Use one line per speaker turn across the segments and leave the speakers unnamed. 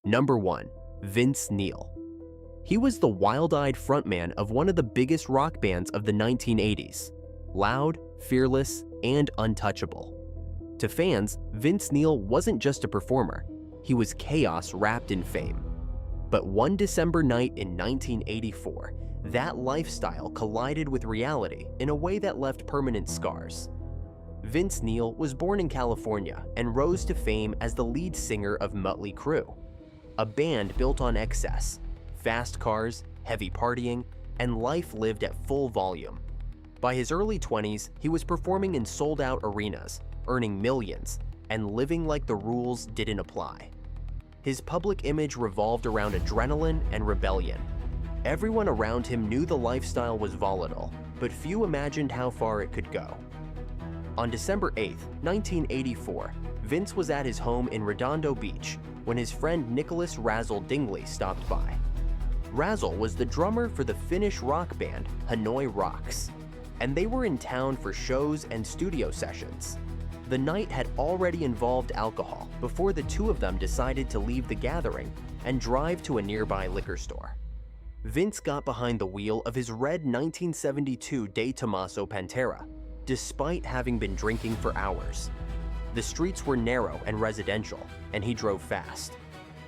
Number 1. Vince Neil. He was the wild-eyed frontman of one of the biggest rock bands of the 1980s. Loud, fearless, and untouchable. To fans, Vince Neil wasn't just a performer, he was chaos wrapped in fame. But one December night in 1984, that lifestyle collided with reality in a way that left permanent scars. Vince Neil was born in California and rose to fame as the lead singer of Mötley Crüe, a band built on excess, fast cars, heavy partying, and life lived at full volume. By his early 20s, he was performing in sold-out arenas, earning millions, and living like the rules didn't apply. His public image revolved around adrenaline and rebellion. Everyone around him knew the lifestyle was volatile, but few imagined how far it could go. On December 8, 1984, Vince was at his home in Redondo Beach when his friend Nicholas Razzle Dingley stopped by. Razzle was the drummer for the Finnish rock band Hanoi Rocks, and they were in town for shows and studio sessions. The night had already involved alcohol before the two of them decided to leave the gathering and drive to a nearby liquor store. Vince got behind the wheel of his red 1972 De Tomaso Pantera, despite having been drinking for hours. The streets were narrow and residential, and he drove fast.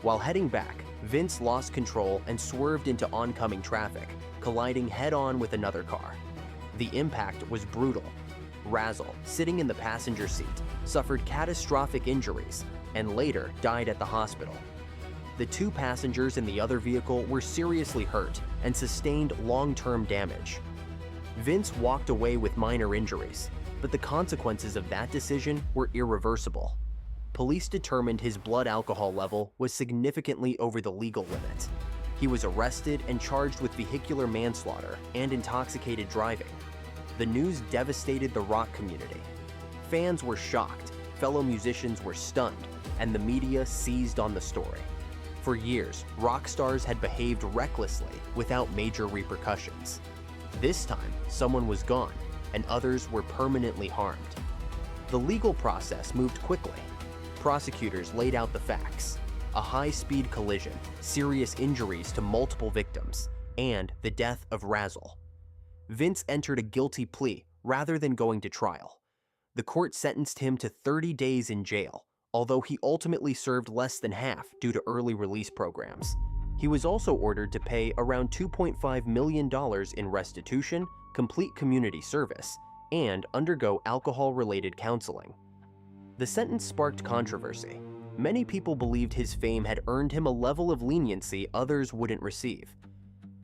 While heading back, Vince lost control and swerved into oncoming traffic, colliding head-on with another car. The impact was brutal. Razzle, sitting in the passenger seat, suffered catastrophic injuries and later died at the hospital. The two passengers in the other vehicle were seriously hurt and sustained long-term damage. Vince walked away with minor injuries, but the consequences of that decision were irreversible. Police determined his blood alcohol level was significantly over the legal limit. He was arrested and charged with vehicular manslaughter and intoxicated driving. The news devastated the rock community. Fans were shocked, fellow musicians were stunned, and the media seized on the story. For years, rock stars had behaved recklessly without major repercussions. This time, someone was gone, and others were permanently harmed. The legal process moved quickly. Prosecutors laid out the facts: a high-speed collision, serious injuries to multiple victims, and the death of Razzle. Vince entered a guilty plea rather than going to trial. The court sentenced him to 30 days in jail, although he ultimately served less than half due to early release programs. He was also ordered to pay around $2.5 million in restitution, complete community service, and undergo alcohol-related counseling. The sentence sparked controversy. Many people believed his fame had earned him a level of leniency others wouldn't receive.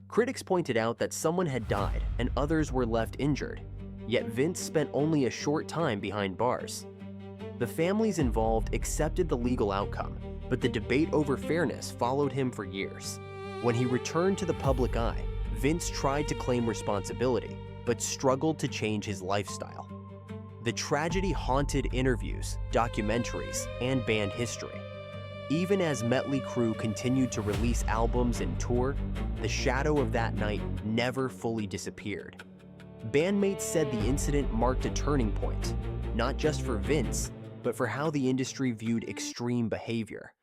Critics pointed out that someone had died and others were left injured, yet Vince spent only a short time behind bars. The families involved accepted the legal outcome, but the debate over fairness followed him for years. When he returned to the public eye, Vince tried to claim responsibility, but struggled to change his lifestyle. The tragedy haunted interviews, documentaries, and band history. Even as Mötley Crüe continued to release albums and tour, the shadow of that night never fully disappeared. Bandmates said the incident marked a turning point, not just for Vince, but for how the industry viewed extreme behavior.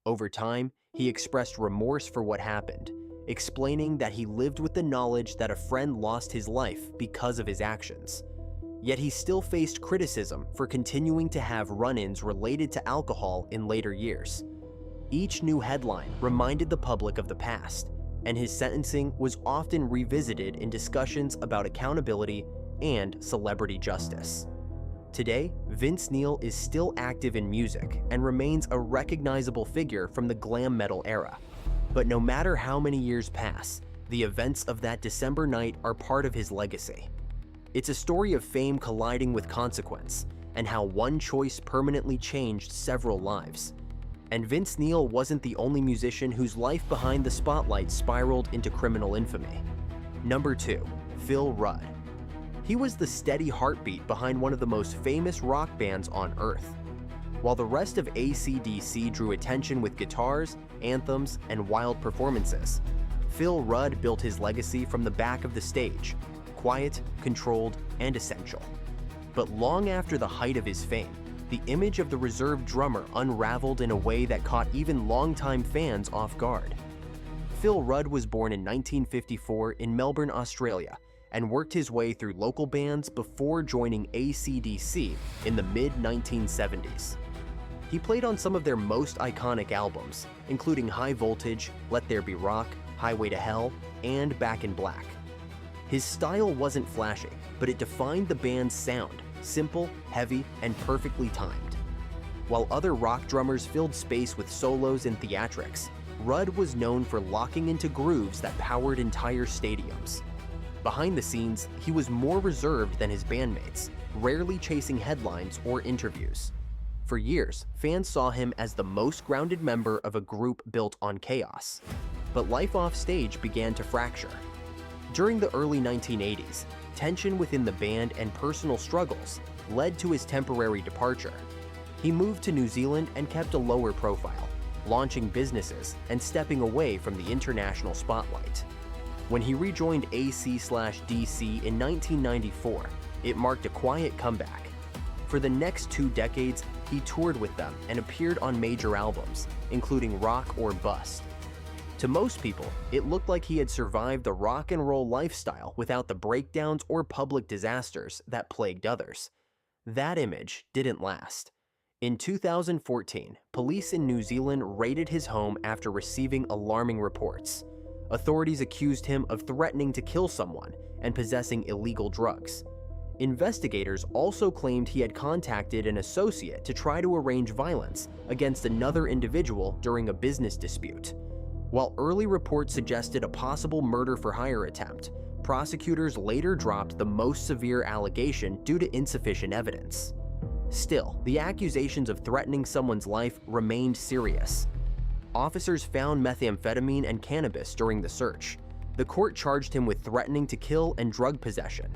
Over time, he expressed remorse for what happened, explaining that he lived with the knowledge that a friend lost his life because of his actions. Yet he still faced criticism for continuing to have run-ins related to alcohol in later years. Each new headline reminded the public of the past, and his sentencing was often revisited in discussions about accountability and celebrity justice. Today, Vince Neil is still active in music and remains a recognizable figure from the glam metal era. But no matter how many years pass, the events of that December night are part of his legacy. It's a story of fame colliding with consequence, and how one choice permanently changed several lives. And Vince Neil wasn't the only musician whose life behind the spotlight spiraled into criminal infamy. Number 2. Phil Rudd. He was the steady heartbeat behind one of the most famous rock bands on Earth. While the rest of AC/DC drew attention with guitars, anthems, and wild performances, Phil Rudd built his legacy from the back of the stage, quiet, controlled, and essential. But long after the height of his fame, the image of the reserve drummer unraveled in a way that caught even longtime fans off guard. Phil Rudd was born in 1954 in Melbourne, Australia, and worked his way through local bands before joining AC/DC in the mid-1970s. He played on some of their most iconic albums, including High Voltage, Let There Be Rock, Highway to Hell, and Back in Black. His style wasn't flashy, but it defined the band's sound, simple, heavy, and perfectly timed. While other rock drummers filled space with solos and theatrics, Rudd was known for locking into grooves that powered entire stadiums. Behind the scenes, he was more reserved than his bandmates, rarely chasing headlines or interviews. For years, fans saw him as the most grounded member of a group built on chaos. But life off stage began to fracture. During the early 1980s, tension within the band and personal struggles led to his temporary departure. He moved to New Zealand and kept a lower profile, launching businesses and stepping away from the international spotlight. When he rejoined AC/DC in 1994, it marked a quiet comeback. For the next 2 decades, he toured with them and appeared on major albums, including Rock or Bust. To most people, it looked like he had survived the rock and roll lifestyle without the breakdowns or public disasters that plagued others. That image didn't last. In 2014, police in New Zealand raided his home after receiving alarming reports. Authorities accused him of threatening to kill someone and possessing illegal drugs. Investigators also claimed he had contacted an associate to try to arrange violence against another individual during a business dispute. While early reports suggested a possible murder-for-hire attempt, prosecutors later dropped the most severe allegation due to insufficient evidence. Still, the accusations of threatening someone's life remained serious. Officers found methamphetamine and cannabis during the search. The court charged him with threatening to kill and drug possession.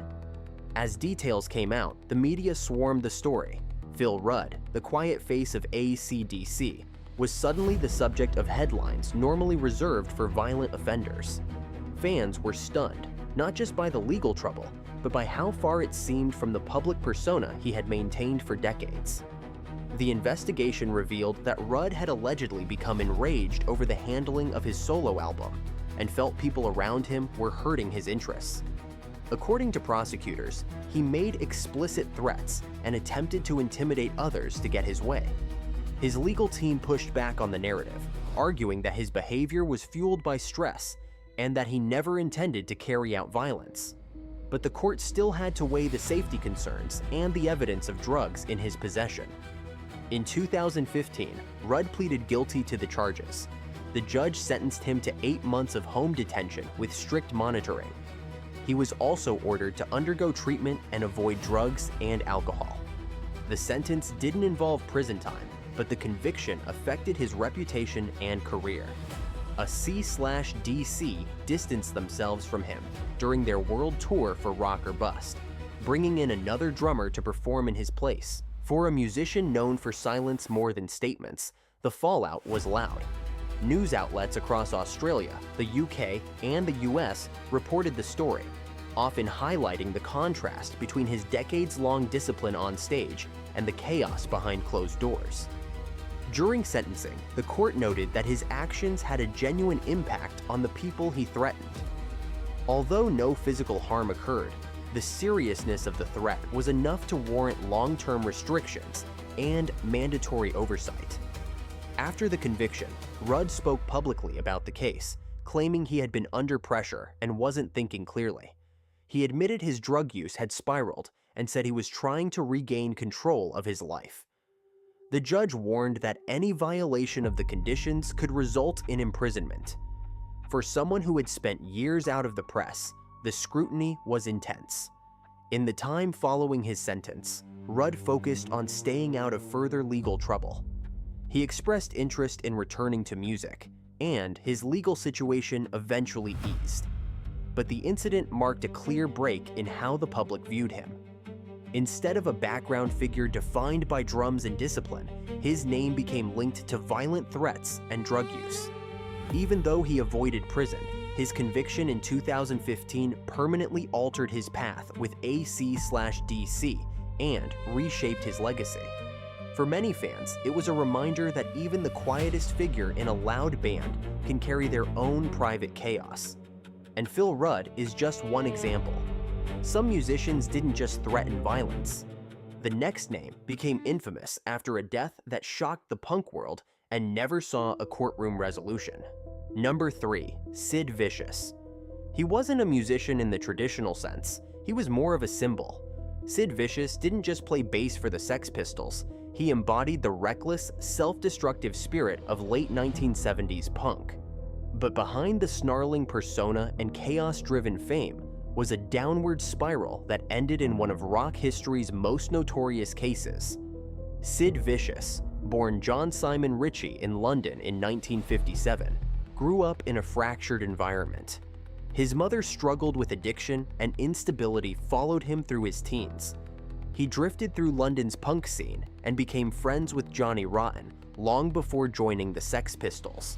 As details came out, the media swarmed the story. Phil Rudd, the quiet face of AC/DC, was suddenly the subject of headlines normally reserved for violent offenders. Fans were stunned, not just by the legal trouble, but by how far it seemed from the public persona he had maintained for decades. The investigation revealed that Rudd had allegedly become enraged over the handling of his solo album and felt people around him were hurting his interests. According to prosecutors, he made explicit threats and attempted to intimidate others to get his way. His legal team pushed back on the narrative, arguing that his behavior was fueled by stress and that he never intended to carry out violence. But the court still had to weigh the safety concerns and the evidence of drugs in his possession. In 2015, Rudd pleaded guilty to the charges. The judge sentenced him to 8 months of home detention with strict monitoring. He was also ordered to undergo treatment and avoid drugs and alcohol. The sentence didn't involve prison time, but the conviction affected his reputation and career. AC/DC distanced themselves from him during their world tour for Rock or Bust, bringing in another drummer to perform in his place. For a musician known for silence more than statements, the fallout was loud. News outlets across Australia, the UK, and the US reported the story, often highlighting the contrast between his decades-long discipline on stage and the chaos behind closed doors. During sentencing, the court noted that his actions had a genuine impact on the people he threatened. Although no physical harm occurred, the seriousness of the threat was enough to warrant long-term restrictions and mandatory oversight. After the conviction, Rudd spoke publicly about the case, claiming he had been under pressure and wasn't thinking clearly. He admitted his drug use had spiraled and said he was trying to regain control of his life. The judge warned that any violation of the conditions could result in imprisonment. For someone who had spent years out of the press, the scrutiny was intense. In the time following his sentence, Rudd focused on staying out of further legal trouble. He expressed interest in returning to music, and his legal situation eventually eased. But the incident marked a clear break in how the public viewed him. Instead of a background figure defined by drums and discipline, his name became linked to violent threats and drug use. Even though he avoided prison, his conviction in 2015 permanently altered his path with AC/DC and reshaped his legacy. For many fans, it was a reminder that even the quietest figure in a loud band can carry their own private chaos. And Phil Rudd is just one example. Some musicians didn't just threaten violence. The next name became infamous after a death that shocked the punk world and never saw a courtroom resolution. Number 3, Sid Vicious. He wasn't a musician in the traditional sense, he was more of a symbol. Sid Vicious didn't just play bass for the Sex Pistols, he embodied the reckless, self-destructive spirit of late 1970s punk. But behind the snarling persona and chaos-driven fame was a downward spiral that ended in one of rock history's most notorious cases. Sid Vicious, born John Simon Ritchie in London in 1957, grew up in a fractured environment. His mother struggled with addiction, and instability followed him through his teens. He drifted through London's punk scene and became friends with Johnny Rotten long before joining the Sex Pistols.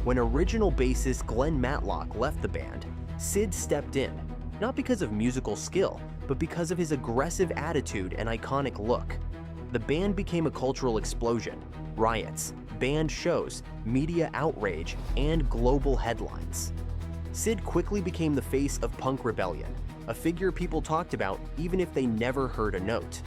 When original bassist Glenn Matlock left the band, Sid stepped in, not because of musical skill, but because of his aggressive attitude and iconic look. The band became a cultural explosion: riots, banned shows, media outrage, and global headlines. Sid quickly became the face of punk rebellion, a figure people talked about even if they never heard a note.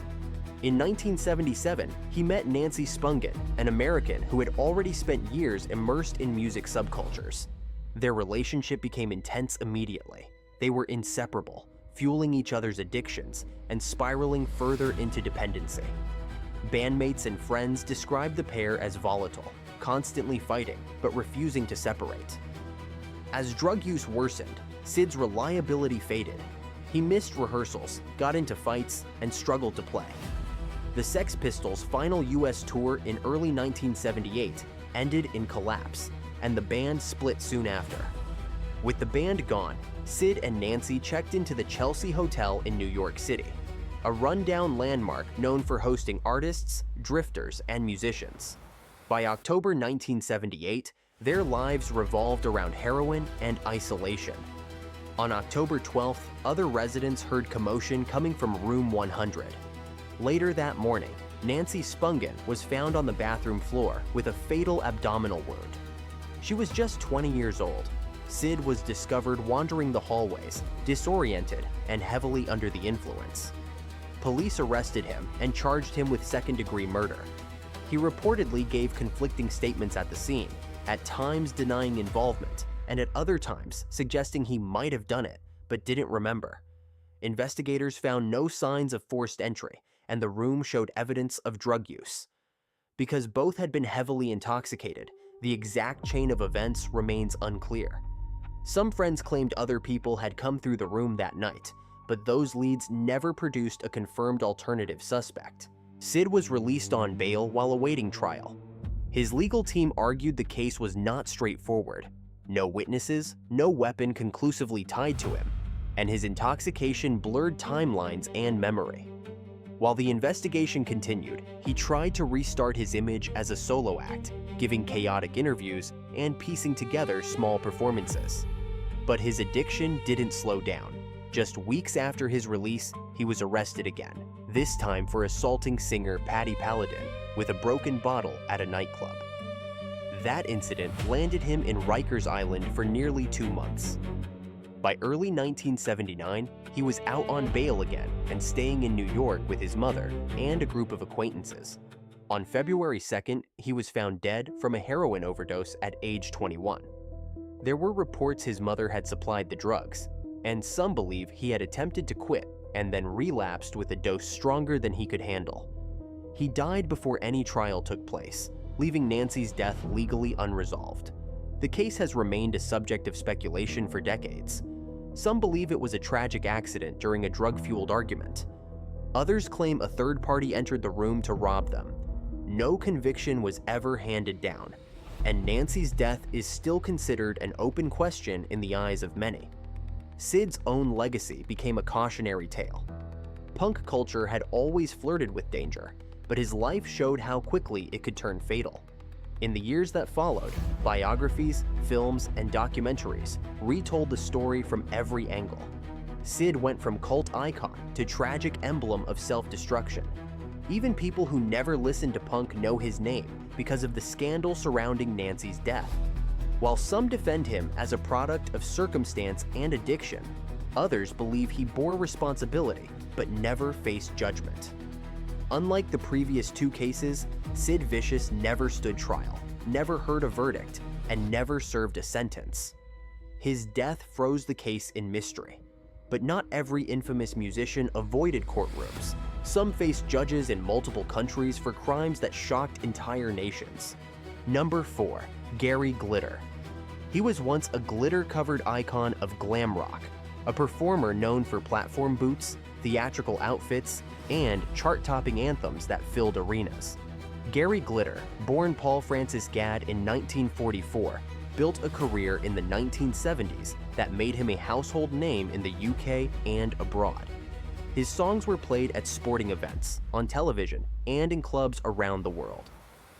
In 1977, he met Nancy Spungen, an American who had already spent years immersed in music subcultures. Their relationship became intense immediately. They were inseparable, fueling each other's addictions and spiraling further into dependency. Bandmates and friends described the pair as volatile, constantly fighting, but refusing to separate. As drug use worsened, Sid's reliability faded. He missed rehearsals, got into fights, and struggled to play. The Sex Pistols' final US tour in early 1978 ended in collapse, and the band split soon after. With the band gone, Sid and Nancy checked into the Chelsea Hotel in New York City, a rundown landmark known for hosting artists, drifters, and musicians. By October 1978, their lives revolved around heroin and isolation. On October 12th, other residents heard commotion coming from room 100. Later that morning, Nancy Spungen was found on the bathroom floor with a fatal abdominal wound. She was just 20 years old. Sid was discovered wandering the hallways, disoriented and heavily under the influence. Police arrested him and charged him with second-degree murder. He reportedly gave conflicting statements at the scene, at times denying involvement, and at other times suggesting he might have done it, but didn't remember. Investigators found no signs of forced entry, and the room showed evidence of drug use. Because both had been heavily intoxicated, the exact chain of events remains unclear. Some friends claimed other people had come through the room that night, but those leads never produced a confirmed alternative suspect. Sid was released on bail while awaiting trial. His legal team argued the case was not straightforward. No witnesses, no weapon conclusively tied to him, and his intoxication blurred timelines and memory. While the investigation continued, he tried to restart his image as a solo act, giving chaotic interviews and piecing together small performances. But his addiction didn't slow down. Just weeks after his release, he was arrested again, this time for assaulting singer Patti Paladin with a broken bottle at a nightclub. That incident landed him in Rikers Island for nearly 2 months. By early 1979, he was out on bail again and staying in New York with his mother and a group of acquaintances. On February 2nd, he was found dead from a heroin overdose at age 21. There were reports his mother had supplied the drugs, and some believe he had attempted to quit and then relapsed with a dose stronger than he could handle. He died before any trial took place, leaving Nancy's death legally unresolved. The case has remained a subject of speculation for decades. Some believe it was a tragic accident during a drug-fueled argument. Others claim a third party entered the room to rob them. No conviction was ever handed down, and Nancy's death is still considered an open question in the eyes of many. Sid's own legacy became a cautionary tale. Punk culture had always flirted with danger, but his life showed how quickly it could turn fatal. In the years that followed, biographies, films, and documentaries retold the story from every angle. Sid went from cult icon to tragic emblem of self-destruction. Even people who never listened to punk know his name because of the scandal surrounding Nancy's death. While some defend him as a product of circumstance and addiction, others believe he bore responsibility but never faced judgment. Unlike the previous two cases, Sid Vicious never stood trial, never heard a verdict, and never served a sentence. His death froze the case in mystery. But not every infamous musician avoided courtrooms. Some faced judges in multiple countries for crimes that shocked entire nations. Number 4. Gary Glitter. He was once a glitter-covered icon of glam rock, a performer known for platform boots, theatrical outfits, and chart-topping anthems that filled arenas. Gary Glitter, born Paul Francis Gadd in 1944, built a career in the 1970s that made him a household name in the UK and abroad. His songs were played at sporting events, on television, and in clubs around the world.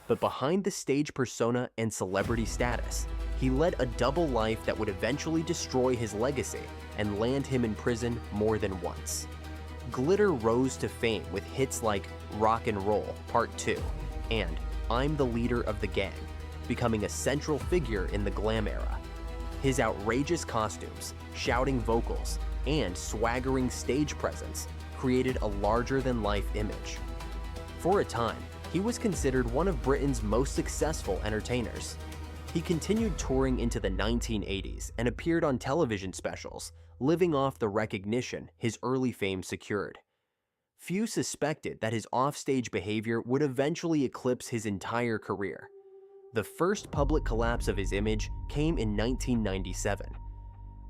But behind the stage persona and celebrity status, he led a double life that would eventually destroy his legacy and land him in prison more than once. Glitter rose to fame with hits like Rock and Roll Part 2 and I'm the Leader of the Gang, becoming a central figure in the glam era. His outrageous costumes, shouting vocals, and swaggering stage presence created a larger-than-life image. For a time, he was considered one of Britain's most successful entertainers. He continued touring into the 1980s and appeared on television specials, living off the recognition his early fame secured. Few suspected that his offstage behavior would eventually eclipse his entire career. The first public collapse of his image came in 1997.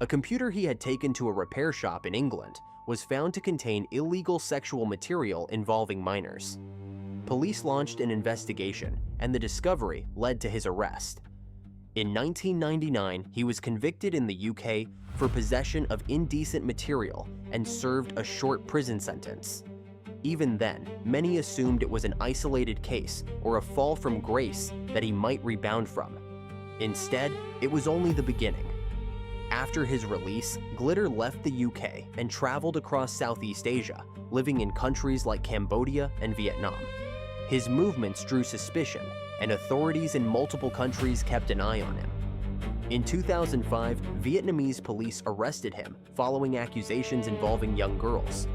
A computer he had taken to a repair shop in England was found to contain illegal sexual material involving minors. Police launched an investigation, and the discovery led to his arrest. In 1999, he was convicted in the UK for possession of indecent material and served a short prison sentence. Even then, many assumed it was an isolated case or a fall from grace that he might rebound from. Instead, it was only the beginning. After his release, Glitter left the UK and traveled across Southeast Asia, living in countries like Cambodia and Vietnam. His movements drew suspicion, and authorities in multiple countries kept an eye on him. In 2005, Vietnamese police arrested him following accusations involving young girls.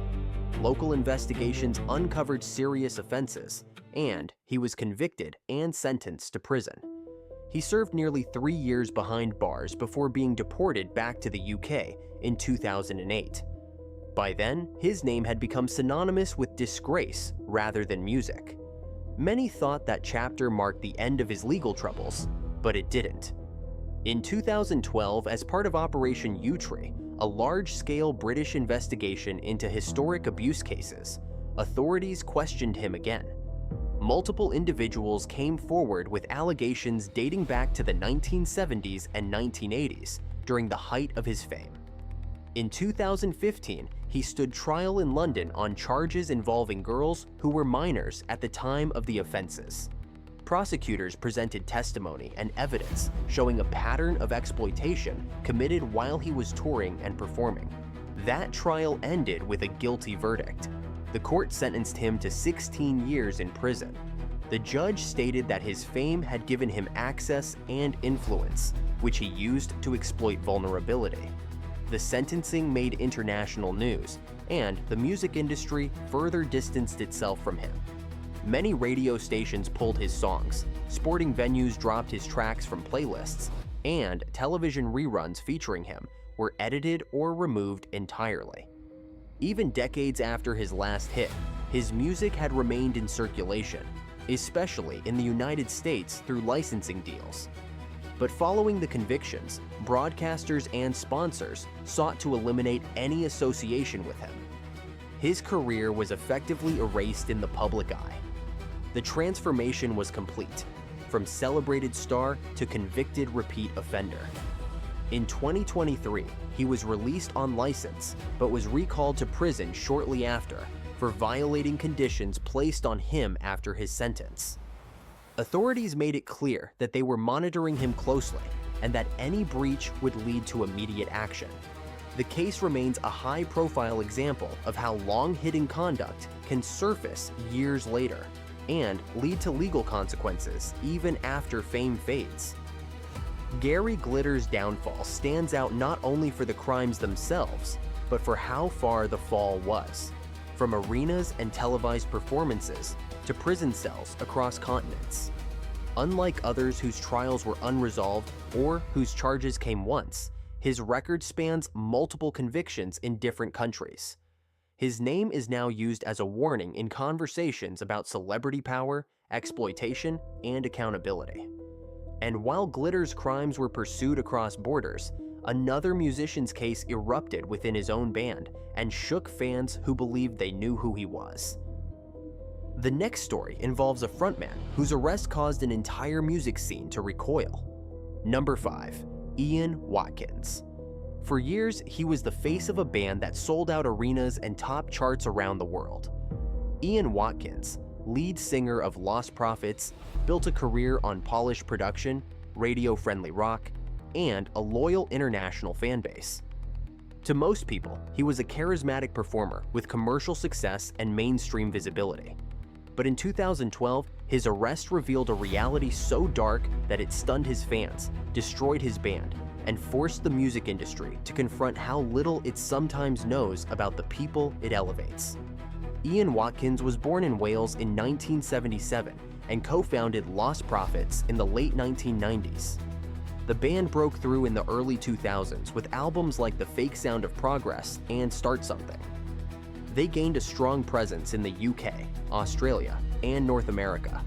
Local investigations uncovered serious offenses, and he was convicted and sentenced to prison. He served nearly 3 years behind bars before being deported back to the UK in 2008. By then, his name had become synonymous with disgrace rather than music. Many thought that chapter marked the end of his legal troubles, but it didn't. In 2012, as part of Operation Yewtree, a large-scale British investigation into historic abuse cases, authorities questioned him again. Multiple individuals came forward with allegations dating back to the 1970s and 1980s during the height of his fame. In 2015, he stood trial in London on charges involving girls who were minors at the time of the offenses. Prosecutors presented testimony and evidence showing a pattern of exploitation committed while he was touring and performing. That trial ended with a guilty verdict. The court sentenced him to 16 years in prison. The judge stated that his fame had given him access and influence, which he used to exploit vulnerability. The sentencing made international news, and the music industry further distanced itself from him. Many radio stations pulled his songs, sporting venues dropped his tracks from playlists, and television reruns featuring him were edited or removed entirely. Even decades after his last hit, his music had remained in circulation, especially in the United States through licensing deals. But following the convictions, broadcasters and sponsors sought to eliminate any association with him. His career was effectively erased in the public eye. The transformation was complete, from celebrated star to convicted repeat offender. In 2023, he was released on license, but was recalled to prison shortly after for violating conditions placed on him after his sentence. Authorities made it clear that they were monitoring him closely and that any breach would lead to immediate action. The case remains a high-profile example of how long-hidden conduct can surface years later and lead to legal consequences even after fame fades. Gary Glitter's downfall stands out not only for the crimes themselves, but for how far the fall was, from arenas and televised performances to prison cells across continents. Unlike others whose trials were unresolved or whose charges came once, his record spans multiple convictions in different countries. His name is now used as a warning in conversations about celebrity power, exploitation, and accountability. And while Glitter's crimes were pursued across borders, another musician's case erupted within his own band and shook fans who believed they knew who he was. The next story involves a frontman whose arrest caused an entire music scene to recoil. Number 5. Ian Watkins. For years, he was the face of a band that sold out arenas and top charts around the world. Ian Watkins, lead singer of Lostprophets, built a career on polished production, radio-friendly rock, and a loyal international fan base. To most people, he was a charismatic performer with commercial success and mainstream visibility. But in 2012, his arrest revealed a reality so dark that it stunned his fans, destroyed his band, and forced the music industry to confront how little it sometimes knows about the people it elevates. Ian Watkins was born in Wales in 1977 and co-founded Lostprophets in the late 1990s. The band broke through in the early 2000s with albums like The Fake Sound of Progress and Start Something. They gained a strong presence in the UK, Australia, and North America.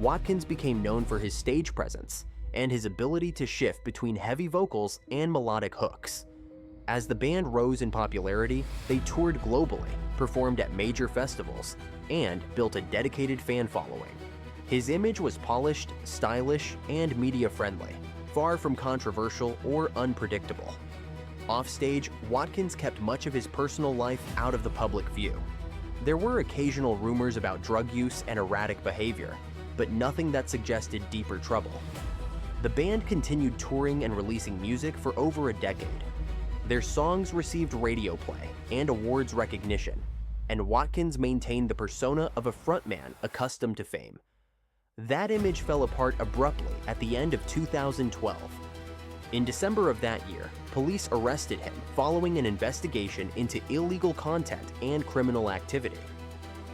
Watkins became known for his stage presence and his ability to shift between heavy vocals and melodic hooks. As the band rose in popularity, they toured globally, performed at major festivals, and built a dedicated fan following. His image was polished, stylish, and media-friendly, far from controversial or unpredictable. Offstage, Watkins kept much of his personal life out of the public view. There were occasional rumors about drug use and erratic behavior, but nothing that suggested deeper trouble. The band continued touring and releasing music for over a decade. Their songs received radio play and awards recognition, and Watkins maintained the persona of a frontman accustomed to fame. That image fell apart abruptly at the end of 2012. In December of that year, police arrested him following an investigation into illegal content and criminal activity.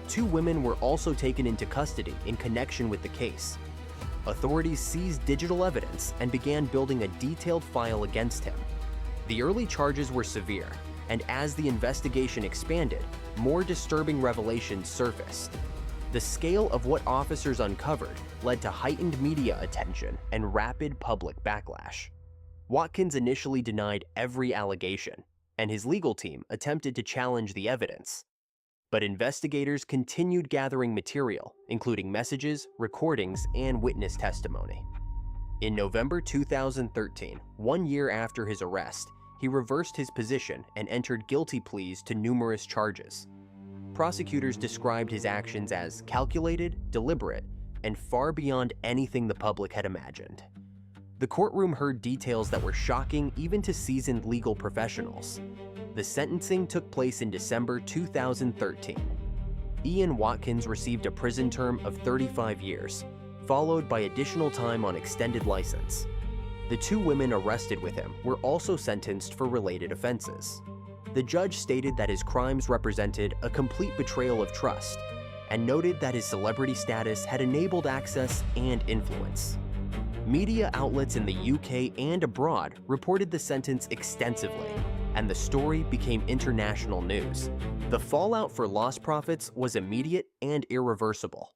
2 women were also taken into custody in connection with the case. Authorities seized digital evidence and began building a detailed file against him. The early charges were severe, and as the investigation expanded, more disturbing revelations surfaced. The scale of what officers uncovered led to heightened media attention and rapid public backlash. Watkins initially denied every allegation, and his legal team attempted to challenge the evidence. But investigators continued gathering material, including messages, recordings, and witness testimony. In November 2013, 1 year after his arrest, he reversed his position and entered guilty pleas to numerous charges. Prosecutors described his actions as calculated, deliberate, and far beyond anything the public had imagined. The courtroom heard details that were shocking even to seasoned legal professionals. The sentencing took place in December 2013. Ian Watkins received a prison term of 35 years, followed by additional time on extended license. The 2 women arrested with him were also sentenced for related offenses. The judge stated that his crimes represented a complete betrayal of trust, and noted that his celebrity status had enabled access and influence. Media outlets in the UK and abroad reported the sentence extensively, and the story became international news. The fallout for Lostprophets was immediate and irreversible.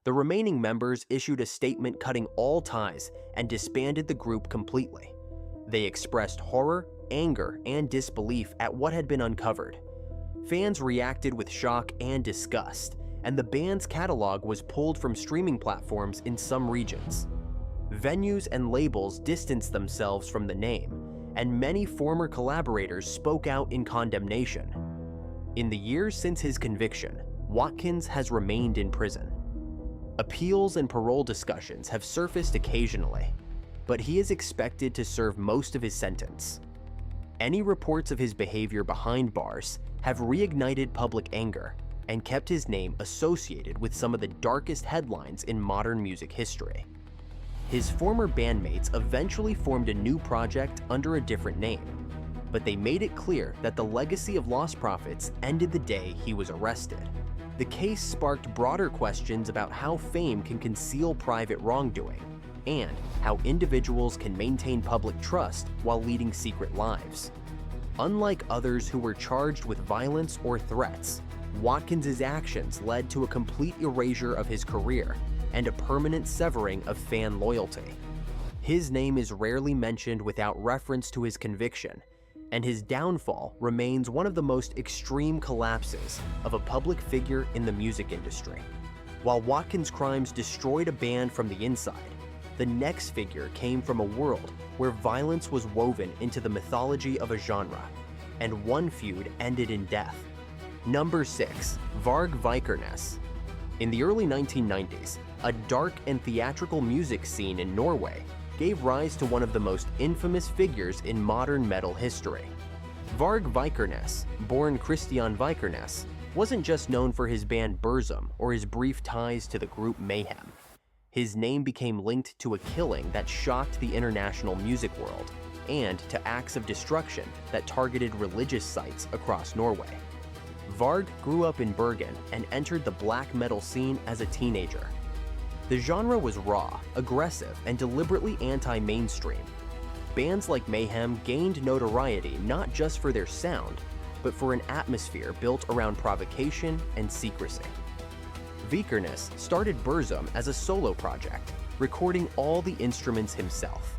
The remaining members issued a statement cutting all ties and disbanded the group completely. They expressed horror, anger, and disbelief at what had been uncovered. Fans reacted with shock and disgust, and the band's catalog was pulled from streaming platforms in some regions. Venues and labels distanced themselves from the name, and many former collaborators spoke out in condemnation. In the years since his conviction, Watkins has remained in prison. Appeals and parole discussions have surfaced occasionally, but he is expected to serve most of his sentence. Any reports of his behavior behind bars have reignited public anger and kept his name associated with some of the darkest headlines in modern music history. His former bandmates eventually formed a new project under a different name, but they made it clear that the legacy of Lostprophets ended the day he was arrested. The case sparked broader questions about how fame can conceal private wrongdoing, and how individuals can maintain public trust while leading secret lives. Unlike others who were charged with violence or threats, Watkins' actions led to a complete erasure of his career and a permanent severing of fan loyalty. His name is rarely mentioned without reference to his conviction, and his downfall remains one of the most extreme collapses of a public figure in the music industry. While Watkins' crimes destroyed a band from the inside, the next figure came from a world where violence was woven into the mythology of a genre, and one feud ended in death. Number 6. Varg Vikernes. In the early 1990s, a dark and theatrical music scene in Norway gave rise to one of the most infamous figures in modern metal history. Varg Vikernes, born Christian Vikernes, wasn't just known for his band Burzum or his brief ties to the group Mayhem. His name became linked to a killing that shocked the international music world, and to acts of destruction that targeted religious sites across Norway. Varg grew up in Bergen and entered the black metal scene as a teenager. The genre was raw, aggressive, and deliberately anti-mainstream. Bands like Mayhem gained notoriety not just for their sound, but for an atmosphere built around provocation and secrecy. Vikernes started Burzum as a solo project, recording all the instruments himself.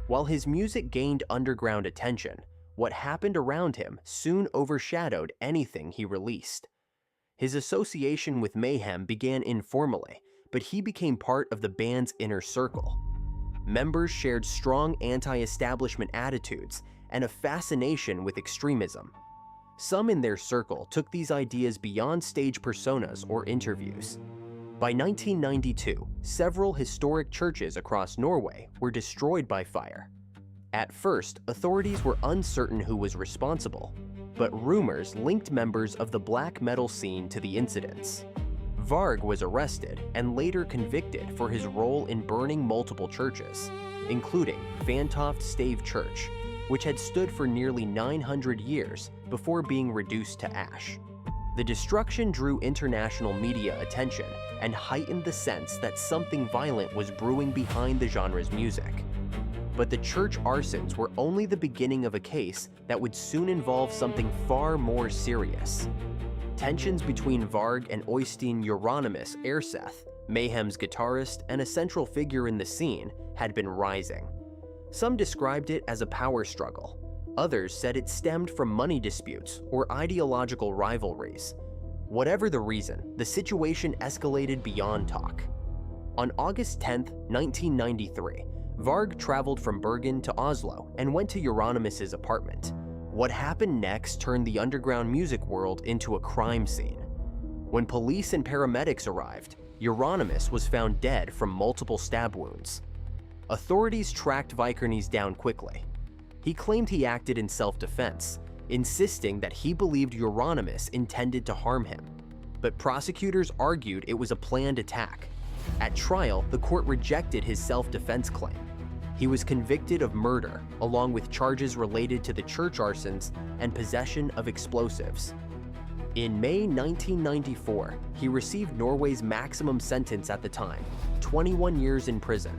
While his music gained underground attention, what happened around him soon overshadowed anything he released. His association with Mayhem began informally, but he became part of the band's inner circle. Members shared strong anti-establishment attitudes and a fascination with extremism. Some in their circle took these ideas beyond stage personas or interviews. By 1992, several historic churches across Norway were destroyed by fire. At first, authorities were uncertain who was responsible, but rumors linked members of the black metal scene to the incidents. Varg was arrested and later convicted for his role in burning multiple churches, including Fantoft Stave Church, which had stood for nearly 900 years before being reduced to ash. The destruction drew international media attention and heightened the sense that something violent was brewing behind the genre's music. But the church arsons were only the beginning of a case that would soon involve something far more serious. Tensions between Varg and Øystein Euronymous Erseth, Mayhem's guitarist and a central figure in the scene, had been rising. Some described it as a power struggle. Others said it stemmed from money disputes or ideological rivalries. Whatever the reason, the situation escalated beyond talk. On August 10, 1993, Varg traveled from Bergen to Oslo and went to Euronymous' apartment. What happened next turned the underground music world into a crime scene. When police and paramedics arrived, Euronymous was found dead from multiple stab wounds. Authorities tracked Vikernes down quickly. He claimed he acted in self-defense, insisting that he believed Euronymous intended to harm him. But prosecutors argued it was a planned attack. At trial, the court rejected his self-defense claim. He was convicted of murder, along with charges related to the church arsons and possession of explosives. In May 1994, he received Norway's maximum sentence at the time, 21 years in prison.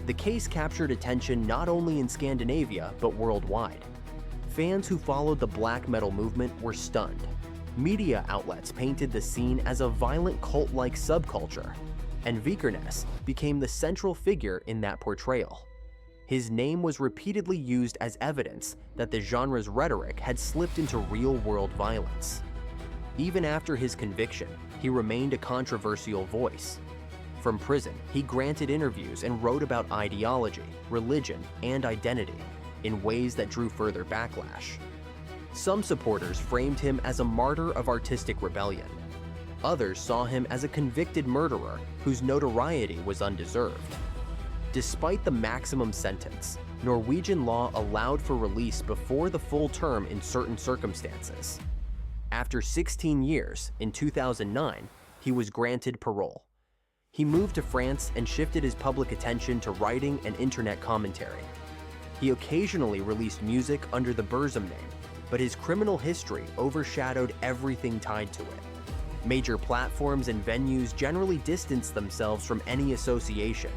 The case captured attention not only in Scandinavia, but worldwide. Fans who followed the black metal movement were stunned. Media outlets painted the scene as a violent cult-like subculture, and Vikernes became the central figure in that portrayal. His name was repeatedly used as evidence that the genre's rhetoric had slipped into real-world violence. Even after his conviction, he remained a controversial voice. From prison, he granted interviews and wrote about ideology, religion, and identity in ways that drew further backlash. Some supporters framed him as a martyr of artistic rebellion. Others saw him as a convicted murderer whose notoriety was undeserved. Despite the maximum sentence, Norwegian law allowed for release before the full term in certain circumstances. After 16 years, in 2009, he was granted parole. He moved to France and shifted his public attention to writing and internet commentary. He occasionally released music under the Burzum name, but his criminal history overshadowed everything tied to it. Major platforms and venues generally distanced themselves from any association.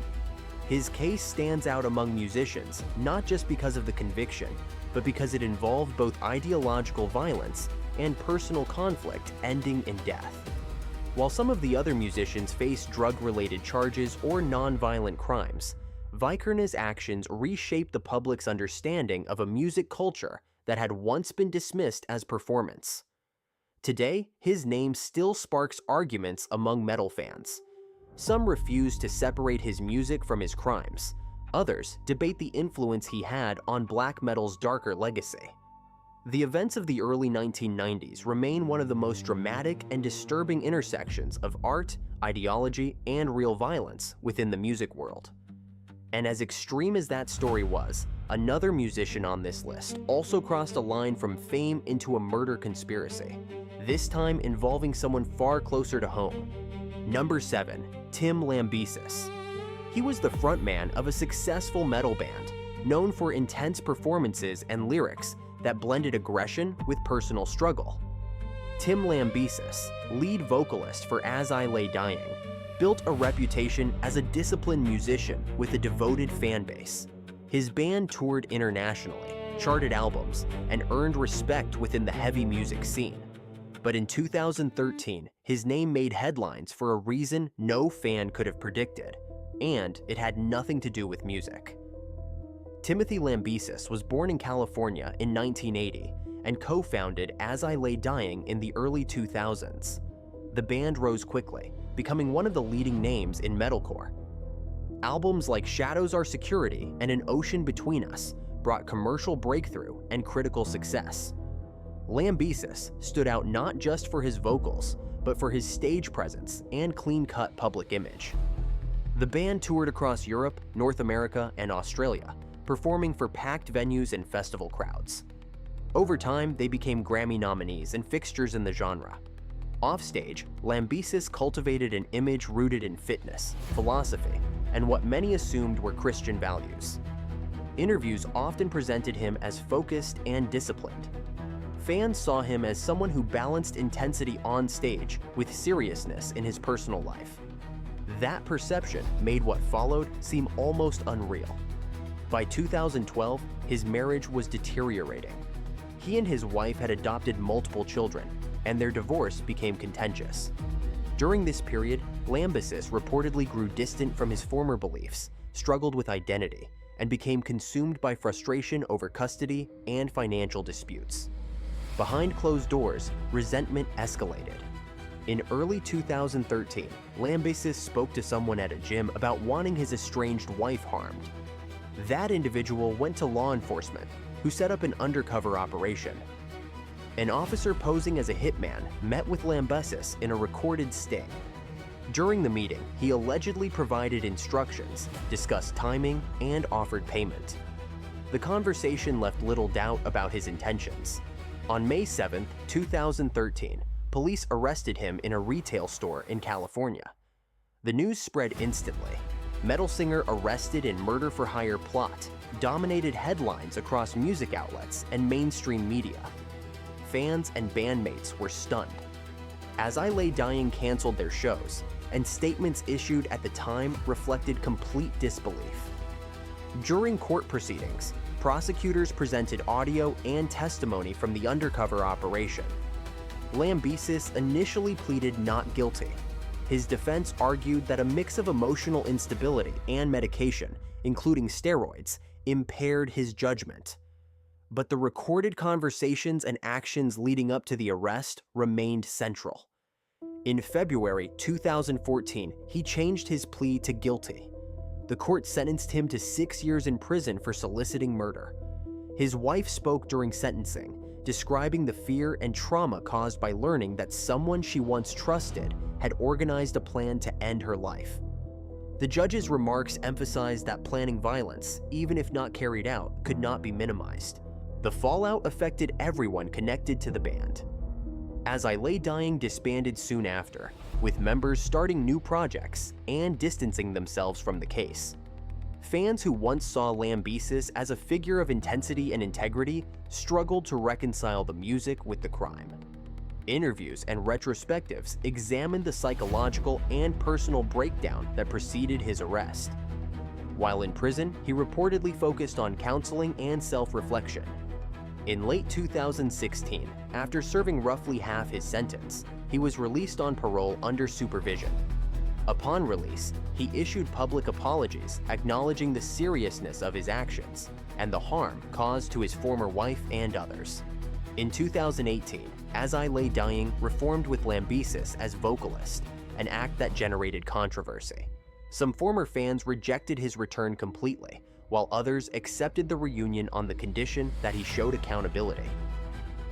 His case stands out among musicians not just because of the conviction, but because it involved both ideological violence and personal conflict ending in death. While some of the other musicians faced drug-related charges or non-violent crimes, Vikernes' actions reshaped the public's understanding of a music culture that had once been dismissed as performance. Today, his name still sparks arguments among metal fans. Some refuse to separate his music from his crimes. Others debate the influence he had on black metal's darker legacy. The events of the early 1990s remain one of the most dramatic and disturbing intersections of art, ideology, and real violence within the music world. And as extreme as that story was, another musician on this list also crossed a line from fame into a murder conspiracy, this time involving someone far closer to home. Number 7. Tim Lambesis. He was the frontman of a successful metal band, known for intense performances and lyrics that blended aggression with personal struggle. Tim Lambesis, lead vocalist for As I Lay Dying, built a reputation as a disciplined musician with a devoted fan base. His band toured internationally, charted albums, and earned respect within the heavy music scene. But in 2013, his name made headlines for a reason no fan could have predicted, and it had nothing to do with music. Timothy Lambesis was born in California in 1980 and co-founded As I Lay Dying in the early 2000s. The band rose quickly, becoming one of the leading names in metalcore. Albums like Shadows Are Security and An Ocean Between Us brought commercial breakthrough and critical success. Lambesis stood out not just for his vocals, but for his stage presence and clean-cut public image. The band toured across Europe, North America, and Australia, performing for packed venues and festival crowds. Over time, they became Grammy nominees and fixtures in the genre. Offstage, Lambesis cultivated an image rooted in fitness, philosophy, and what many assumed were Christian values. Interviews often presented him as focused and disciplined. Fans saw him as someone who balanced intensity on stage with seriousness in his personal life. That perception made what followed seem almost unreal. By 2012, his marriage was deteriorating. He and his wife had adopted multiple children, and their divorce became contentious. During this period, Lambesis reportedly grew distant from his former beliefs, struggled with identity, and became consumed by frustration over custody and financial disputes. Behind closed doors, resentment escalated. In early 2013, Lambesis spoke to someone at a gym about wanting his estranged wife harmed. That individual went to law enforcement, who set up an undercover operation. An officer posing as a hitman met with Lambesis in a recorded sting. During the meeting, he allegedly provided instructions, discussed timing, and offered payment. The conversation left little doubt about his intentions. On May 7, 2013, police arrested him in a retail store in California. The news spread instantly. Metal singer arrested in murder-for-hire plot dominated headlines across music outlets and mainstream media. Fans and bandmates were stunned. As I Lay Dying canceled their shows, and statements issued at the time reflected complete disbelief. During court proceedings, prosecutors presented audio and testimony from the undercover operation. Lambesis initially pleaded not guilty. His defense argued that a mix of emotional instability and medication, including steroids, impaired his judgment. But the recorded conversations and actions leading up to the arrest remained central. In February 2014, he changed his plea to guilty. The court sentenced him to 6 years in prison for soliciting murder. His wife spoke during sentencing, describing the fear and trauma caused by learning that someone she once trusted had organized a plan to end her life. The judge's remarks emphasized that planning violence, even if not carried out, could not be minimized. The fallout affected everyone connected to the band. As I Lay Dying disbanded soon after, with members starting new projects and distancing themselves from the case. Fans who once saw Lambesis as a figure of intensity and integrity struggled to reconcile the music with the crime. Interviews and retrospectives examined the psychological and personal breakdown that preceded his arrest. While in prison, he reportedly focused on counseling and self-reflection. In late 2016, after serving roughly half his sentence, he was released on parole under supervision. Upon release, he issued public apologies acknowledging the seriousness of his actions and the harm caused to his former wife and others. In 2018, As I Lay Dying reformed with Lambesis as vocalist, an act that generated controversy. Some former fans rejected his return completely, while others accepted the reunion on the condition that he showed accountability.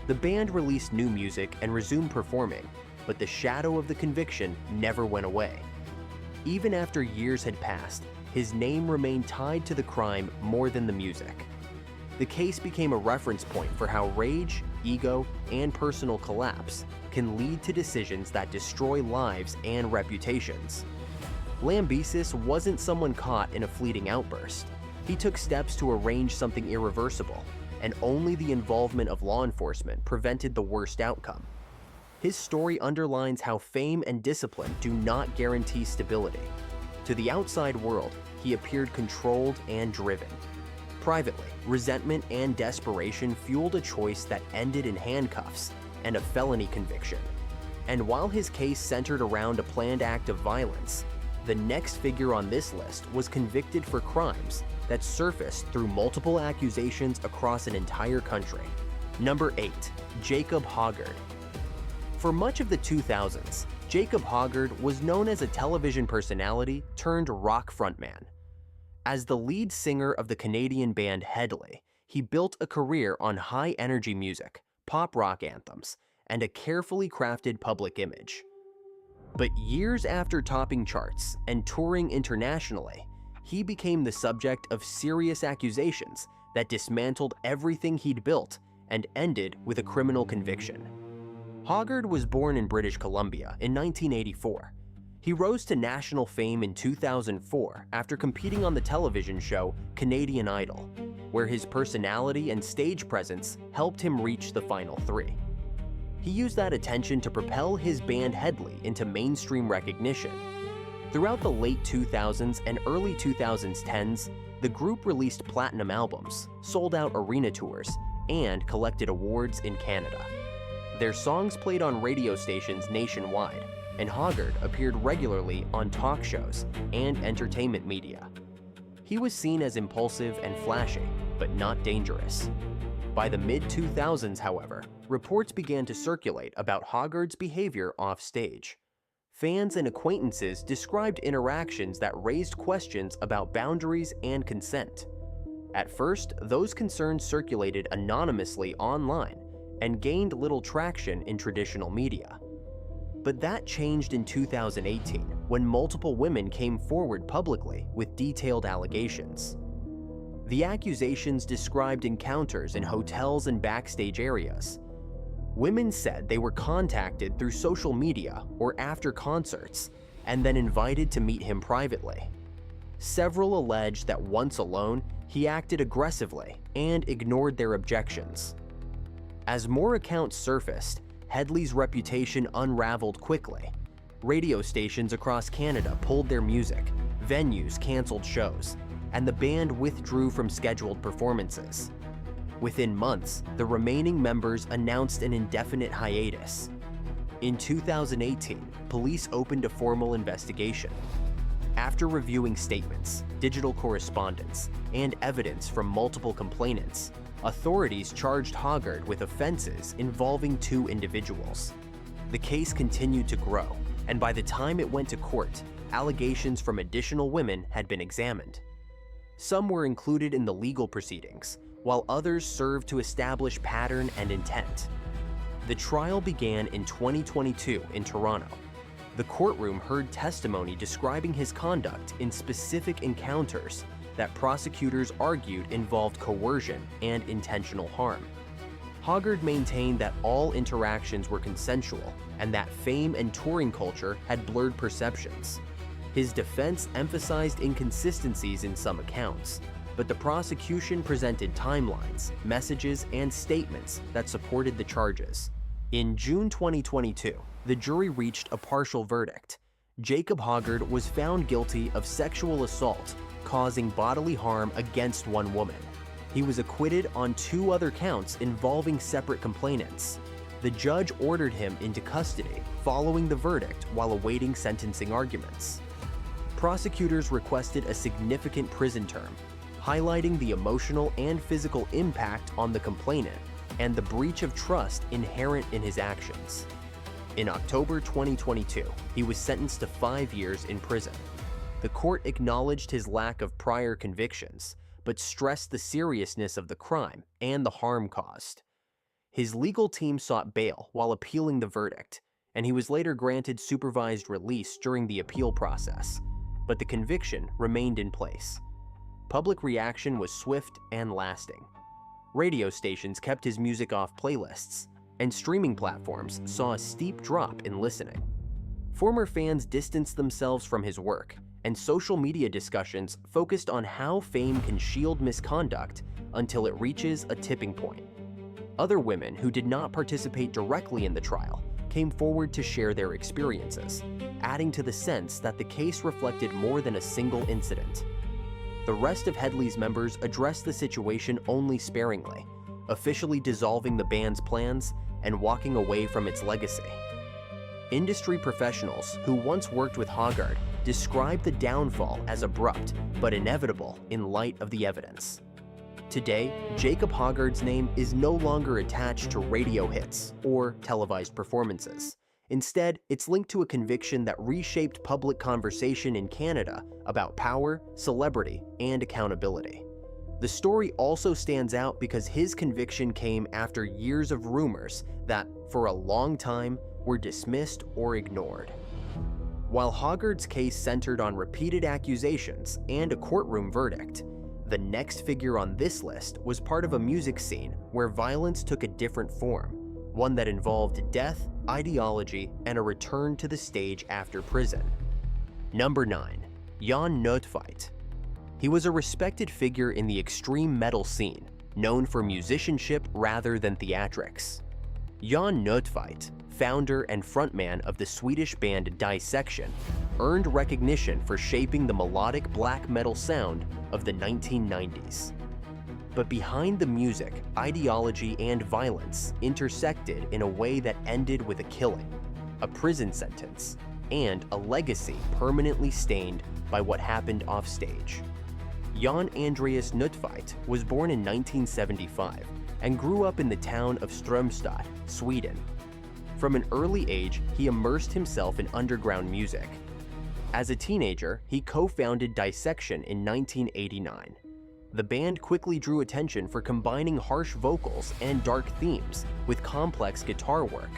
The band released new music and resumed performing, but the shadow of the conviction never went away. Even after years had passed, his name remained tied to the crime more than the music. The case became a reference point for how rage, ego, and personal collapse can lead to decisions that destroy lives and reputations. Lambesis wasn't someone caught in a fleeting outburst. He took steps to arrange something irreversible, and only the involvement of law enforcement prevented the worst outcome. His story underlines how fame and discipline do not guarantee stability. To the outside world, he appeared controlled and driven. Privately, resentment and desperation fueled a choice that ended in handcuffs and a felony conviction. And while his case centered around a planned act of violence, the next figure on this list was convicted for crimes that surfaced through multiple accusations across an entire country. Number 8. Jacob Hoggard. For much of the 2000s, Jacob Hoggard was known as a television personality turned rock frontman. As the lead singer of the Canadian band Hedley, he built a career on high-energy music, pop rock anthems, and a carefully crafted public image. But years after topping charts and touring internationally, he became the subject of serious accusations that dismantled everything he'd built and ended with a criminal conviction. Hoggard was born in British Columbia in 1984. He rose to national fame in 2004 after competing on the television show Canadian Idol, where his personality and stage presence helped him reach the final three. He used that attention to propel his band Hedley into mainstream recognition. Throughout the late 2000s and early 2010s, the group released platinum albums, sold out arena tours, and collected awards in Canada. Their songs played on radio stations nationwide, and Hoggard appeared regularly on talk shows and entertainment media. He was seen as impulsive and flashy, but not dangerous. By the mid-2000s, however, reports began to circulate about Hoggard's behavior off-stage. Fans and acquaintances described interactions that raised questions about boundaries and consent. At first, those concerns circulated anonymously online and gained little traction in traditional media. But that changed in 2018 when multiple women came forward publicly with detailed allegations. The accusations described encounters in hotels and backstage areas. Women said they were contacted through social media or after concerts and then invited to meet him privately. Several alleged that once alone, he acted aggressively and ignored their objections. As more accounts surfaced, Hedley's reputation unraveled quickly. Radio stations across Canada pulled their music, venues canceled shows, and the band withdrew from scheduled performances. Within months, the remaining members announced an indefinite hiatus. In 2018, police opened a formal investigation. After reviewing statements, digital correspondence, and evidence from multiple complainants, authorities charged Hoggard with offenses involving 2 individuals. The case continued to grow, and by the time it went to court, allegations from additional women had been examined. Some were included in the legal proceedings, while others served to establish pattern and intent. The trial began in 2022 in Toronto. The courtroom heard testimony describing his conduct in specific encounters that prosecutors argued involved coercion and intentional harm. Hoggard maintained that all interactions were consensual and that fame and touring culture had blurred perceptions. His defense emphasized inconsistencies in some accounts, but the prosecution presented timelines, messages, and statements that supported the charges. In June 2022, the jury reached a partial verdict. Jacob Hoggard was found guilty of sexual assault causing bodily harm against one woman. He was acquitted on 2 other counts involving separate complainants. The judge ordered him into custody following the verdict while awaiting sentencing arguments. Prosecutors requested a significant prison term, highlighting the emotional and physical impact on the complainant and the breach of trust inherent in his actions. In October 2022, he was sentenced to 5 years in prison. The court acknowledged his lack of prior convictions, but stressed the seriousness of the crime and the harm caused. His legal team sought bail while appealing the verdict, and he was later granted supervised release during the appeal process, but the conviction remained in place. Public reaction was swift and lasting. Radio stations kept his music off playlists, and streaming platforms saw a steep drop in listening. Former fans distanced themselves from his work, and social media discussions focused on how fame can shield misconduct until it reaches a tipping point. Other women who did not participate directly in the trial came forward to share their experiences, adding to the sense that the case reflected more than a single incident. The rest of Hedley's members addressed the situation only sparingly, officially dissolving the band's plans and walking away from its legacy. Industry professionals who once worked with Hoggard described the downfall as abrupt but inevitable in light of the evidence. Today, Jacob Hoggard's name is no longer attached to radio hits or televised performances. Instead, it's linked to a conviction that reshaped public conversation in Canada about power, celebrity, and accountability. The story also stands out because his conviction came after years of rumors that, for a long time, were dismissed or ignored. While Hoggard's case centered on repeated accusations and a courtroom verdict, the next figure on this list was part of a music scene where violence took a different form, one that involved death, ideology, and a return to the stage after prison. Number 9. Jon Nödtveidt. He was a respected figure in the extreme metal scene, known for musicianship rather than theatrics. Jon Nödtveidt, founder and frontman of the Swedish band Dissection, earned recognition for shaping the melodic black metal sound of the 1990s. But behind the music, ideology and violence intersected in a way that ended with a killing, a prison sentence, and a legacy permanently stained by what happened offstage. Jon Andreas Nödtveidt was born in 1975 and grew up in the town of Strömstad, Sweden. From an early age, he immersed himself in underground music. As a teenager, he co-founded Dissection in 1989. The band quickly drew attention for combining harsh vocals and dark themes with complex guitar work.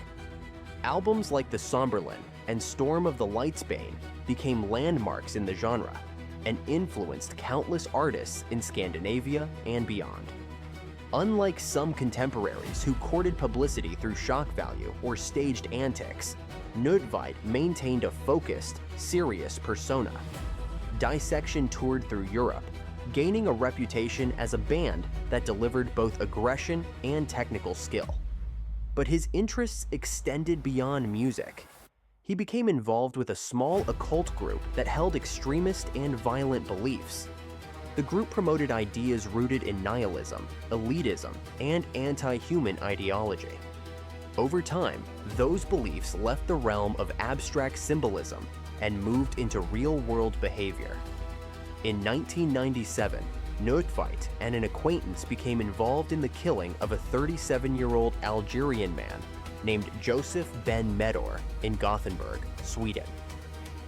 Albums like The Somberland and Storm of the Lightsbane became landmarks in the genre and influenced countless artists in Scandinavia and beyond. Unlike some contemporaries who courted publicity through shock value or staged antics, Nödtveidt maintained a focused, serious persona. Dissection toured through Europe, gaining a reputation as a band that delivered both aggression and technical skill. But his interests extended beyond music. He became involved with a small occult group that held extremist and violent beliefs. The group promoted ideas rooted in nihilism, elitism, and anti-human ideology. Over time, those beliefs left the realm of abstract symbolism and moved into real-world behavior. In 1997, Nödtveidt and an acquaintance became involved in the killing of a 37-year-old Algerian man named Joseph Ben Medor in Gothenburg, Sweden.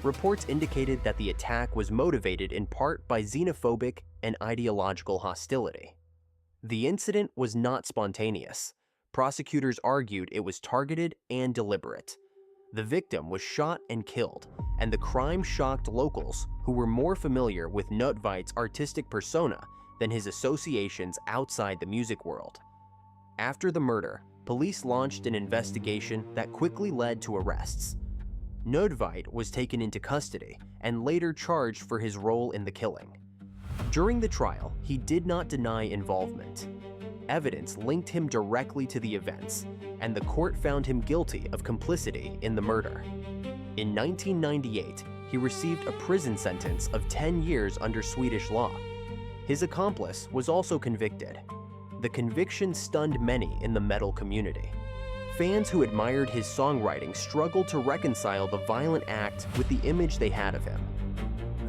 Reports indicated that the attack was motivated in part by xenophobic and ideological hostility. The incident was not spontaneous. Prosecutors argued it was targeted and deliberate. The victim was shot and killed, and the crime shocked locals who were more familiar with Nödtveidt's artistic persona than his associations outside the music world. After the murder, police launched an investigation that quickly led to arrests. Nödtveidt was taken into custody and later charged for his role in the killing. During the trial, he did not deny involvement. Evidence linked him directly to the events, and the court found him guilty of complicity in the murder. In 1998, he received a prison sentence of 10 years under Swedish law. His accomplice was also convicted. The conviction stunned many in the metal community. Fans who admired his songwriting struggled to reconcile the violent act with the image they had of him.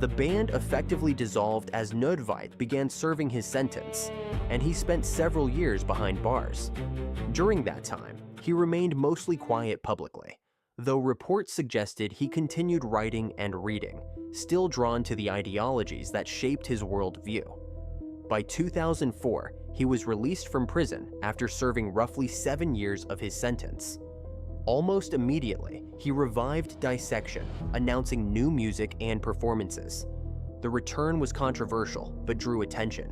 The band effectively dissolved as Nödtveidt began serving his sentence, and he spent several years behind bars. During that time, he remained mostly quiet publicly, though reports suggested he continued writing and reading, still drawn to the ideologies that shaped his worldview. By 2004, he was released from prison after serving roughly 7 years of his sentence. Almost immediately, he revived Dissection, announcing new music and performances. The return was controversial, but drew attention.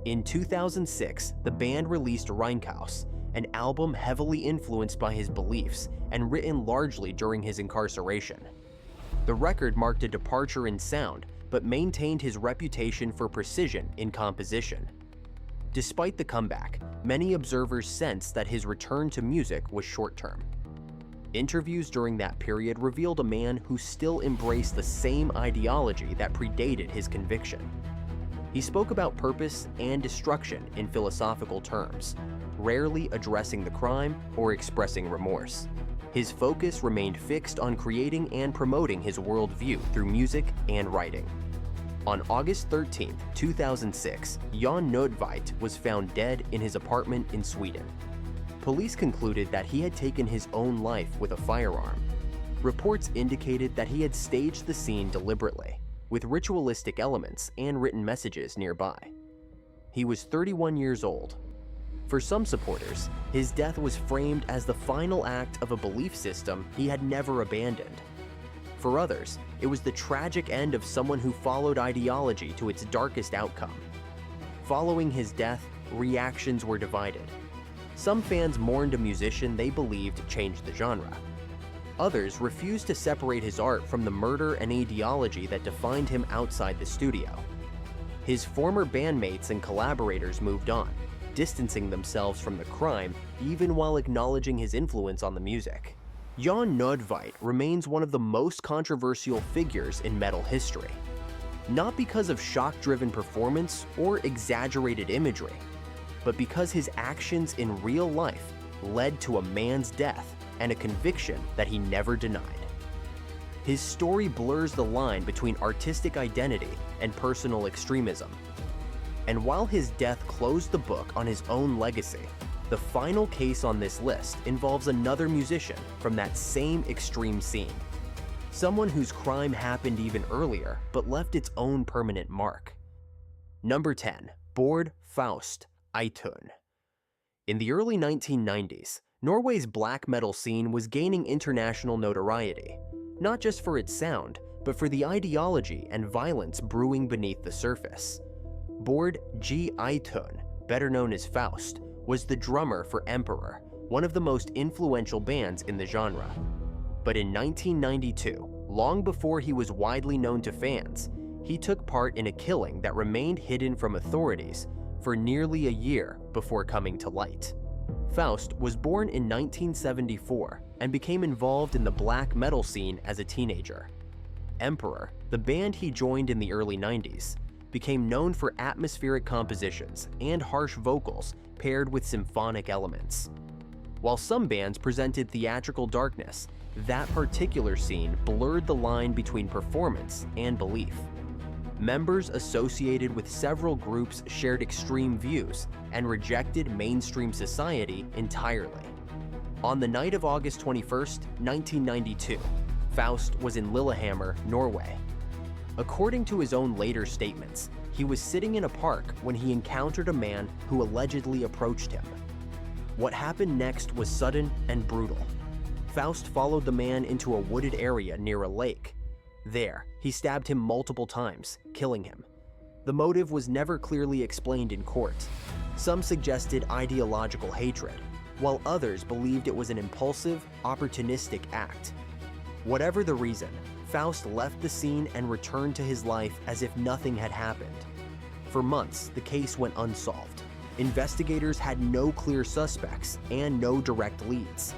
In 2006, the band released Reinkaus, an album heavily influenced by his beliefs and written largely during his incarceration. The record marked a departure in sound, but maintained his reputation for precision in composition. Despite the comeback, many observers sensed that his return to music was short-term. Interviews during that period revealed a man who still embraced the same ideology that predated his conviction. He spoke about purpose and destruction in philosophical terms, rarely addressing the crime or expressing remorse. His focus remained fixed on creating and promoting his worldview through music and writing. On August 13, 2006, Jon Nödtveidt was found dead in his apartment in Sweden. Police concluded that he had taken his own life with a firearm. Reports indicated that he had staged the scene deliberately, with ritualistic elements and written messages nearby. He was 31 years old. For some supporters, his death was framed as the final act of a belief system he had never abandoned. For others, it was the tragic end of someone who followed ideology to its darkest outcome. Following his death, reactions were divided. Some fans mourned a musician they believed changed the genre. Others refused to separate his art from the murder and ideology that defined him outside the studio. His former bandmates and collaborators moved on, distancing themselves from the crime even while acknowledging his influence on the music. Jon Nödtveidt remains one of the most controversial figures in metal history, not because of shock-driven performance or exaggerated imagery, but because his actions in real life led to a man's death and a conviction that he never denied. His story blurs the line between artistic identity and personal extremism. And while his death closed the book on his own legacy, the final case on this list involves another musician from that same extreme scene. Someone whose crime happened even earlier, but left its own permanent mark. Number 10. Bård Faust Eithun. In the early 1990s, Norway's black metal scene was gaining international notoriety, not just for its sound, but for the ideology and violence brewing beneath the surface. Bård G. Eithun, better known as Faust, was the drummer for Emperor, one of the most influential bands in the genre. But in 1992, long before he was widely known to fans, he took part in a killing that remained hidden from authorities for nearly a year before coming to light. Faust was born in 1974 and became involved in the black metal scene as a teenager. Emperor, the band he joined in the early 90s, became known for atmospheric compositions and harsh vocals paired with symphonic elements. While some bands presented theatrical darkness, that particular scene blurred the line between performance and belief. Members associated with several groups shared extreme views and rejected mainstream society entirely. On the night of August 21, 1992, Faust was in Lillehammer, Norway. According to his own later statements, he was sitting in a park when he encountered a man who allegedly approached him. What happened next was sudden and brutal. Faust followed the man into a wooded area near a lake. There, he stabbed him multiple times, killing him. The motive was never clearly explained in court. Some suggested ideological hatred, while others believed it was an impulsive, opportunistic act. Whatever the reason, Faust left the scene and returned to his life as if nothing had happened. For months, the case went unsolved. Investigators had no clear suspects and no direct leads.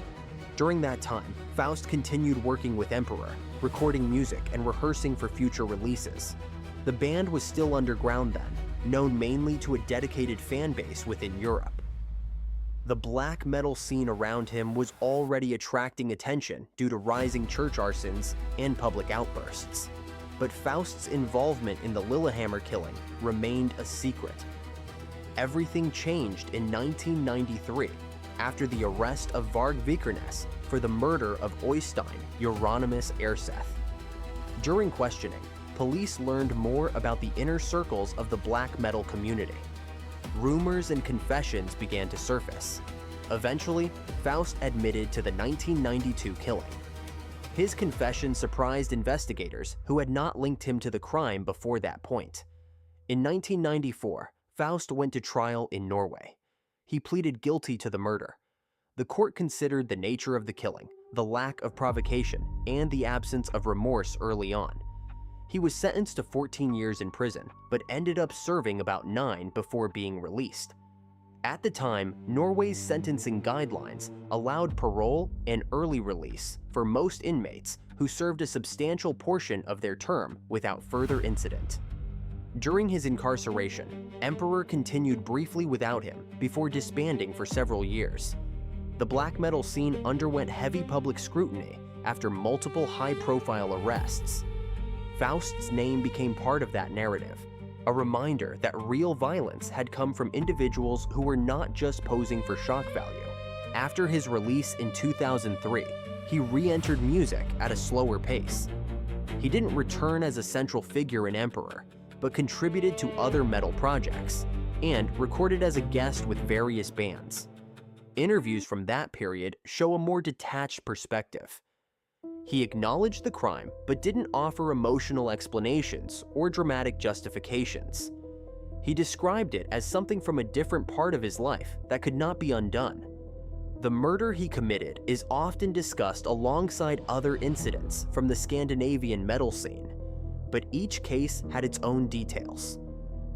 During that time, Faust continued working with Emperor, recording music and rehearsing for future releases. The band was still underground then, known mainly to a dedicated fan base within Europe. The black metal scene around him was already attracting attention due to rising church arsons and public outbursts. But Faust's involvement in the Lillehammer killing remained a secret. Everything changed in 1993 after the arrest of Varg Vikernes for the murder of Øystein Euronymous Erseth. During questioning, police learned more about the inner circles of the black metal community. Rumors and confessions began to surface. Eventually, Faust admitted to the 1992 killing. His confession surprised investigators who had not linked him to the crime before that point. In 1994, Faust went to trial in Norway. He pleaded guilty to the murder. The court considered the nature of the killing, the lack of provocation, and the absence of remorse early on. He was sentenced to 14 years in prison, but ended up serving about 9 before being released. At the time, Norway's sentencing guidelines allowed parole and early release for most inmates who served a substantial portion of their term without further incident. During his incarceration, Emperor continued briefly without him before disbanding for several years. The black metal scene underwent heavy public scrutiny after multiple high-profile arrests. Faust's name became part of that narrative, a reminder that real violence had come from individuals who were not just posing for shock value. After his release in 2003, he re-entered music at a slower pace. He didn't return as a central figure in Emperor, but contributed to other metal projects, and recorded as a guest with various bands. Interviews from that period show a more detached perspective. He acknowledged the crime, but didn't offer emotional explanations or dramatic justifications. He described it as something from a different part of his life that could not be undone. The murder he committed is often discussed alongside other incidents from the Scandinavian metal scene, but each case had its own details.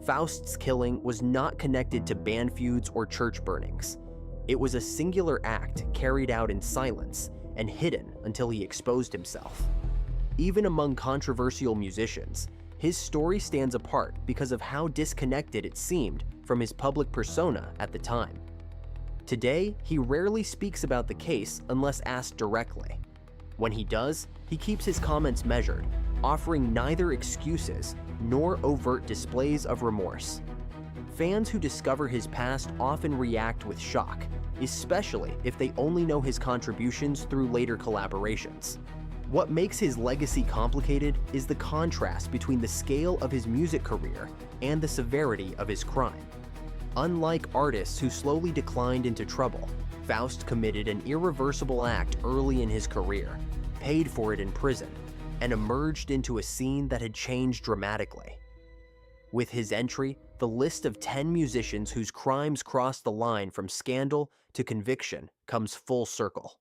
Faust's killing was not connected to band feuds or church burnings. It was a singular act carried out in silence and hidden until he exposed himself. Even among controversial musicians, his story stands apart because of how disconnected it seemed from his public persona at the time. Today, he rarely speaks about the case unless asked directly. When he does, he keeps his comments measured, offering neither excuses nor overt displays of remorse. Fans who discover his past often react with shock, especially if they only know his contributions through later collaborations. What makes his legacy complicated is the contrast between the scale of his music career and the severity of his crime. Unlike artists who slowly declined into trouble, Faust committed an irreversible act early in his career, paid for it in prison, and emerged into a scene that had changed dramatically. With his entry, the list of 10 musicians whose crimes crossed the line from scandal to conviction comes full circle.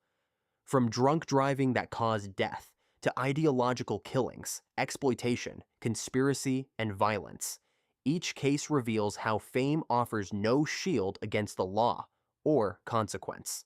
From drunk driving that caused death, to ideological killings, exploitation, conspiracy, and violence, each case reveals how fame offers no shield against the law or consequence.